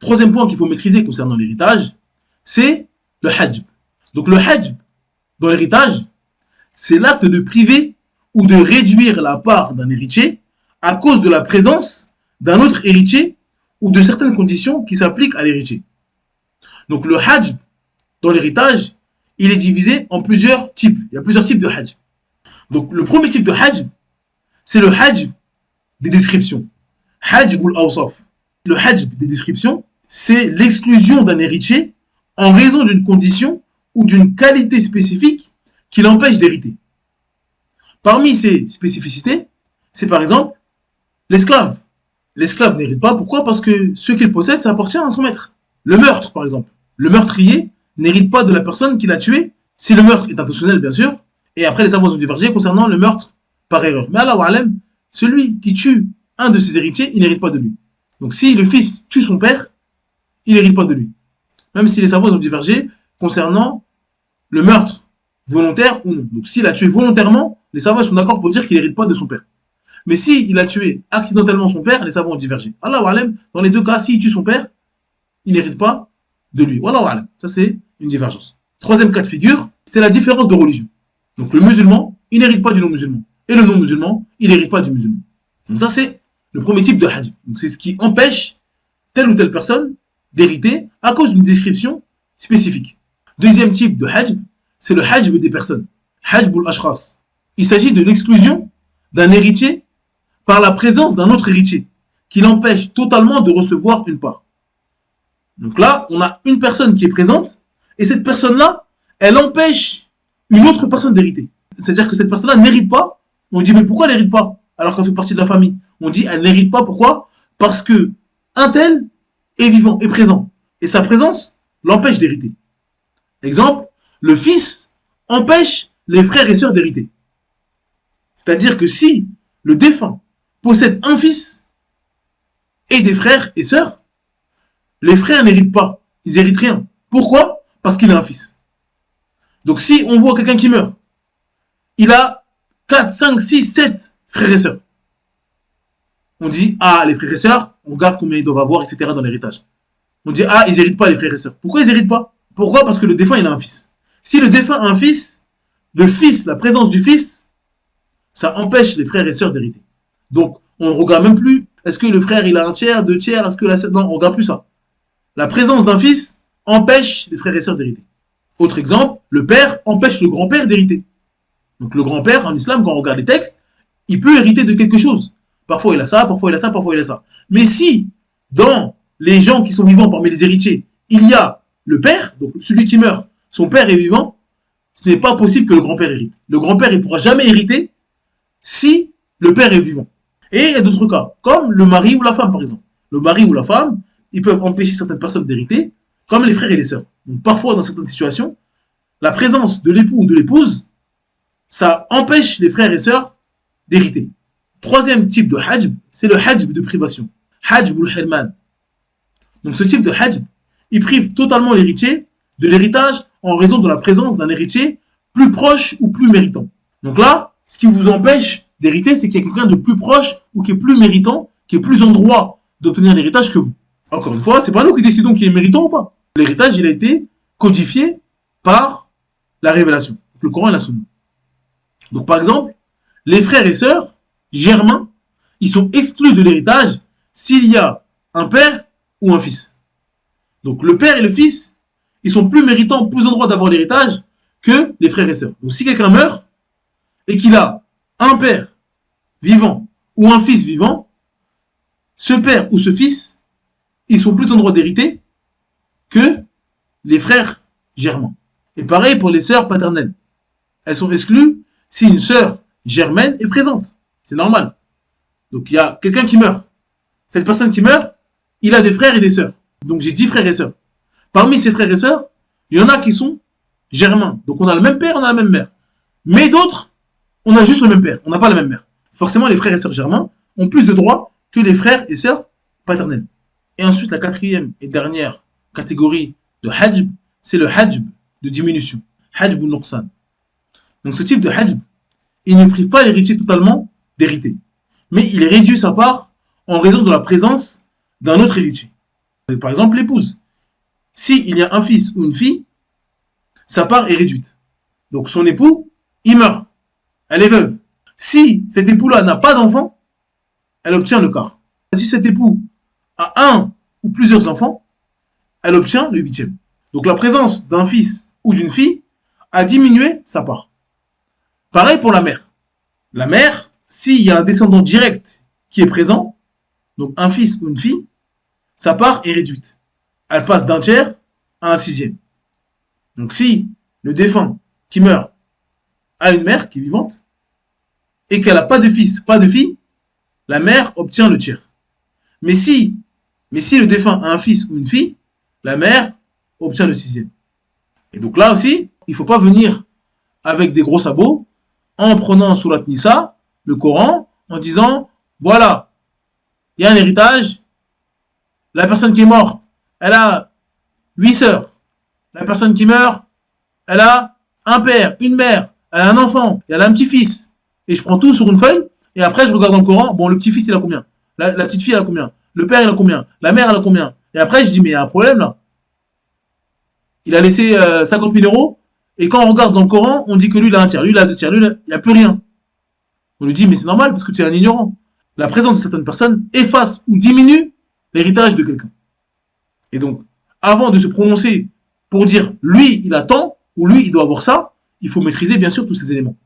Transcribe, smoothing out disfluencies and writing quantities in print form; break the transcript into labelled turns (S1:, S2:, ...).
S1: Troisième point qu'il faut maîtriser concernant l'héritage, c'est le hajb. Donc le hajb dans l'héritage, c'est l'acte de priver ou de réduire la part d'un héritier à cause de la présence d'un autre héritier ou de certaines conditions qui s'appliquent à l'héritier. Donc le hajb dans l'héritage, il est divisé en plusieurs types. Il y a plusieurs types de hajb. Donc le premier type de hajb, c'est le hajb des descriptions. Hajb al-awsaf. Le hajb des descriptions, c'est l'exclusion d'un héritier en raison d'une condition ou d'une qualité spécifique qui l'empêche d'hériter. Parmi ces spécificités, c'est par exemple l'esclave. L'esclave n'hérite pas. Pourquoi? Parce que ce qu'il possède, ça appartient à son maître. Le meurtre, par exemple. Le meurtrier n'hérite pas de la personne qui l'a tué, si le meurtre est intentionnel, bien sûr. Et après, les savants ont divergé concernant le meurtre par erreur. Mais Allah wa'alam, celui qui tue un de ses héritiers, il n'hérite pas de lui. Donc si le fils tue son père, il n'hérite pas de lui. Même si les savants ont divergé concernant le meurtre volontaire ou non. Donc s'il a tué volontairement, les savants sont d'accord pour dire qu'il n'hérite pas de son père. Mais s'il a tué accidentellement son père, les savants ont divergé. Allah wa'alam, dans les deux cas, s'il tue son père, il n'hérite pas de lui. Wallahu a'lam. Ça, c'est une divergence. Troisième cas de figure, c'est la différence de religion. Donc le musulman, il n'hérite pas du non-musulman. Et le non-musulman, il n'hérite pas du musulman. Donc ça, c'est le premier type de hajb. Donc c'est ce qui empêche telle ou telle personne d'hériter à cause d'une description spécifique. Deuxième type de hajb, c'est le hajb des personnes. Hajb al-ashkhas. Il s'agit de l'exclusion d'un héritier par la présence d'un autre héritier qui l'empêche totalement de recevoir une part. Donc là, on a une personne qui est présente et cette personne-là, elle empêche une autre personne d'hériter. C'est-à-dire que cette personne-là n'hérite pas. On dit mais pourquoi elle n'hérite pas alors qu'elle fait partie de la famille? On dit elle n'hérite pas. Pourquoi? Parce que un tel est vivant, est présent. Et sa présence l'empêche d'hériter. Exemple, le fils empêche les frères et sœurs d'hériter. C'est-à-dire que si le défunt possède un fils et des frères et sœurs, les frères n'héritent pas. Ils n'héritent rien. Pourquoi? Parce qu'il a un fils. Donc si on voit quelqu'un qui meurt, il a 4, 5, 6, 7 frères et sœurs. On dit, ah, les frères et sœurs, on regarde combien ils doivent avoir, etc. dans l'héritage. On dit, ah, ils n'héritent pas les frères et sœurs. Pourquoi ils n'héritent pas? Pourquoi? Parce que le défunt, il a un fils. Si le défunt a un fils, le fils, la présence du fils, ça empêche les frères et sœurs d'hériter. Donc, on ne regarde même plus, est-ce que le frère, il a un tiers, 2 tiers, est-ce que la sœur... Non, on ne regarde plus ça. La présence d'un fils empêche les frères et sœurs d'hériter. Autre exemple, le père empêche le grand-père d'hériter. Donc le grand-père, en islam, quand on regarde les textes, il peut hériter de quelque chose. Parfois il a ça, parfois il a ça, parfois il a ça. Mais si, dans les gens qui sont vivants parmi les héritiers, il y a le père, donc celui qui meurt, son père est vivant, ce n'est pas possible que le grand-père hérite. Le grand-père, il ne pourra jamais hériter si le père est vivant. Et il y a d'autres cas, comme le mari ou la femme, par exemple. Le mari ou la femme, ils peuvent empêcher certaines personnes d'hériter, comme les frères et les sœurs. Donc parfois, dans certaines situations, la présence de l'époux ou de l'épouse, ça empêche les frères et sœurs d'hériter. Troisième type de hajb, c'est le hajb de privation. Hajb al-hirman. Donc ce type de hajb, il prive totalement l'héritier de l'héritage en raison de la présence d'un héritier plus proche ou plus méritant. Donc là, ce qui vous empêche d'hériter, c'est qu'il y a quelqu'un de plus proche ou qui est plus méritant, qui est plus en droit d'obtenir l'héritage que vous. Encore une fois, c'est pas nous qui décidons qui est méritant ou pas. L'héritage, il a été codifié par la révélation, le Coran et la Sunna. Donc par exemple, les frères et sœurs germains, ils sont exclus de l'héritage s'il y a un père ou un fils. Donc le père et le fils, ils sont plus méritants, plus en droit d'avoir l'héritage que les frères et sœurs. Donc si quelqu'un meurt et qu'il a un père vivant ou un fils vivant, ce père ou ce fils, ils sont plus en droit d'hériter que les frères germains. Et pareil pour les sœurs paternelles. Elles sont exclues si une sœur germaine est présente. C'est normal. Donc il y a quelqu'un qui meurt. Cette personne qui meurt, il a des frères et des sœurs. Donc j'ai 10 frères et sœurs. Parmi ces frères et sœurs, il y en a qui sont germains. Donc on a le même père, on a la même mère. Mais d'autres, on a juste le même père, on n'a pas la même mère. Forcément, les frères et sœurs germains ont plus de droits que les frères et sœurs paternels. Et ensuite, la quatrième et dernière catégorie de hajb, c'est le hajb de diminution. Hajb ou nuqsan. Donc ce type de hajb, il ne prive pas l'héritier totalement d'hériter. Mais il réduit sa part en raison de la présence d'un autre héritier. Par exemple, l'épouse. S'il y a un fils ou une fille, sa part est réduite. Donc son époux, il meurt. Elle est veuve. Si cet époux-là n'a pas d'enfant, elle obtient le quart. Si cet époux a un ou plusieurs enfants, elle obtient le huitième. Donc la présence d'un fils ou d'une fille a diminué sa part. Pareil pour la mère. La mère, s'il y a un descendant direct qui est présent, donc un fils ou une fille, sa part est réduite. Elle passe d'un tiers à un sixième. Donc si le défunt qui meurt a une mère qui est vivante et qu'elle n'a pas de fils, pas de fille, la mère obtient le tiers. Mais si le défunt a un fils ou une fille, la mère obtient le sixième. Et donc là aussi, il ne faut pas venir avec des gros sabots en prenant Surat Nisa, le Coran, en disant, voilà, il y a un héritage, la personne qui est morte, elle a 8 sœurs. La personne qui meurt, elle a un père, une mère, elle a un enfant, et elle a un petit-fils. Et je prends tout sur une feuille, et après je regarde dans le Coran, bon, le petit-fils il a combien? La petite fille elle a combien? Le père il a combien? La mère elle a combien? Et après je dis, mais il y a un problème là. Il a laissé 50 000 euros, et quand on regarde dans le Coran, on dit que lui il a un tiers, lui il a deux tiers, lui il n'y a plus rien. On lui dit, mais c'est normal parce que tu es un ignorant. La présence de certaines personnes efface ou diminue l'héritage de quelqu'un. Et donc, avant de se prononcer pour dire lui il a tant, ou lui il doit avoir ça, il faut maîtriser bien sûr tous ces éléments.